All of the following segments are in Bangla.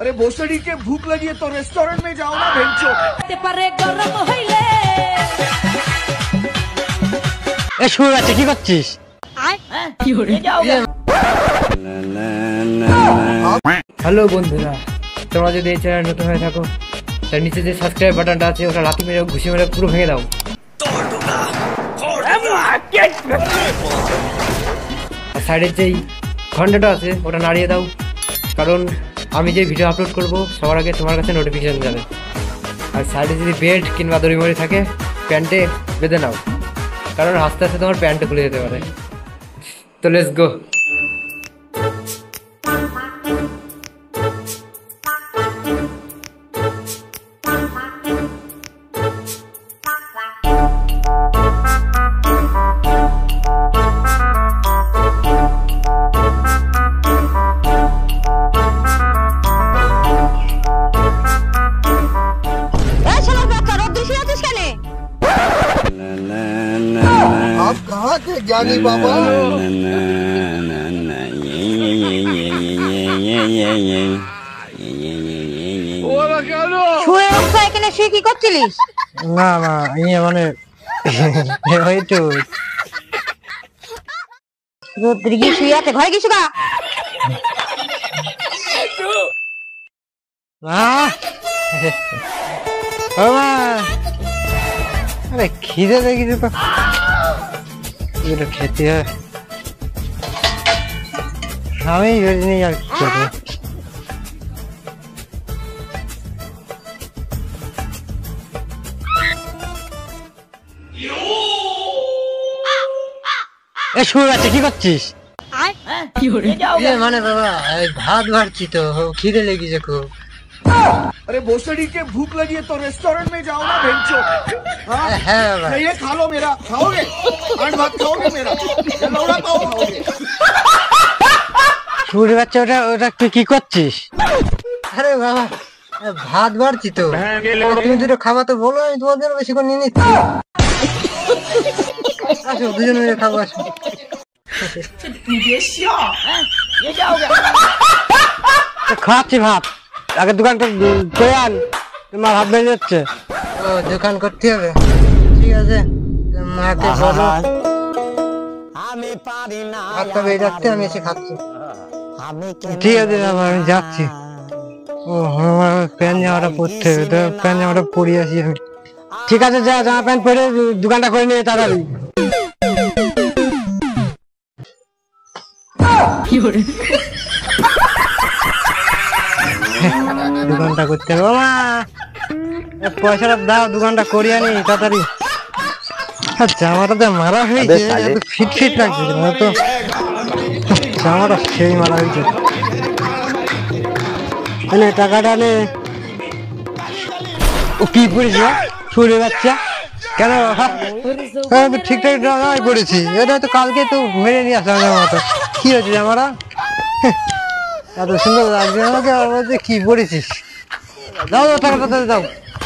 अरे भोसड़ी के भूख लगी है तो रेस्टोरेंट में जाओ ना भेंचो। এ শুরু আছে কি করছিস? হ্যালো বন্ধুরা, তোমরা যদি এই চ্যানেল নতুন হয়ে থাকো তার নিচে যে সাবস্ক্রাইব বাটনটা আছে ওটা লাথি মেরে ঘুষি মেরে পুরো ভেঙে দাও। আর সাইডের যেই ঘন্টাটা আছে ওটা নাড়িয়ে দাও, কারণ আমি যে ভিডিও আপলোড করব সবার আগে তোমার কাছে নোটিফিকেশন যাবে। আর সাইডে যদি বেল্ট কিংবা দড়িমড়ি থাকে প্যান্টে বেঁধে নাও, কারণ আস্তে আস্তে তোমার প্যান্টটা খুলে যেতে পারে। তো লেটস গো। आप कहाँ थे ज्ञानी बाबा? কি করছিলিস? না না ইয়ে মানে হয়তো রোদ্রি কি শুয়ে আছে, ঘরে কিছু গা? আরে খিদে লেগেছে তো, এগুলো খেতে হয়। আমি জানি আর কি করবো। এ শুরু আছে কি করছিস? মানে বাবা ভাত বাড়ছি তো, খিদে লেগেছে খুব। अरे भोसड़ी के भूख लगी है तो रेस्टोरेंट में जाओ ना भेंचो। হ্যাঁ বাবা, ये खा लो मेरा, खाओगे? आज भात खाओगे मेरा? या लौड़ा पाव खाओगे? শুরু বাচ্চা ওটা ওটা তুই কি করছিস? আরে বাবা ভাত বাড়ছি তো, তুমি দুটো খাবার তো বলো, আমি তোমার জন্য বেশি করে নিয়ে নিচ্ছি। আসো দুজন মিলে খাবো, আসো। খাচ্ছি ভাত, আগে দোকানটা করে আন, তোমার ভাত বেড়ে যাচ্ছে। ও দোকান করতে হবে, ঠিক আছে মাকে বলো ভাতটা বেড়ে যাচ্ছে, আমি এসে খাচ্ছি। ঠিক আছে বাবা আমি যাচ্ছি। ও আমার প্যান্ট জামাটা পরতে হবে, তো প্যান্ট জামাটা পরে আসি আমি। ঠিক আছে যা, জামা প্যান্ট পরে দোকানটা করে নিয়ে তাড়াতাড়ি। দোকানটা করতে হবে, বাবা পয়সাটা দাও, দোকানটা করিয়ে আনি তাড়াতাড়ি। জামাটা তো মারা হয়েছে, ফিট ফিট লাগছে তো, জামাটা সেই মারা হয়েছে। টাকাটা নে। ও কি পড়েছে শুনে বাচ্চা? কেন ঠিকঠাক জামাই পড়েছি, এটা তো কালকে তো মেরে নিয়ে আসলাম জামাটা। কি হয়েছে জামাটা? এত সুন্দর লাগছে আমাকে, বলছে কি পড়েছিস? দাও টাকাটা দাও।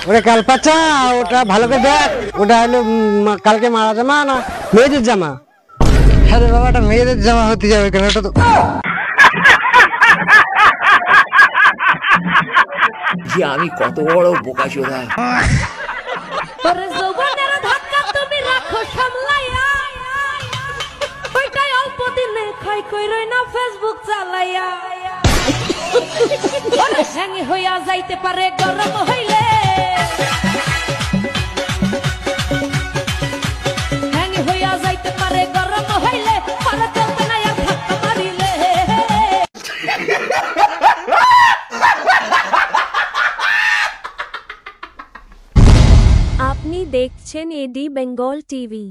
ওটা কাল পাচ্ছা, ওটা ভালো করে দেখ, ওটা হলো কালকে মারা জামা না মেয়েদের জামা। হ্যাঁ বাবা ওটা মেয়েদের জামা হতে যাবে কেন? ওটা তো আমি কত বড় বোকাচোদা। ফেসবুক চালাইয়া হ্যাঙ্গে হইয়া যাইতে পারে গরম হইলে, হ্যাঙ্গে হইয়া যাইতে পারে গরম হইলে, পারে চলবে না আর ধাক্কা মারিলে। আপনি দেখছেন এডি বেঙ্গল টিভি।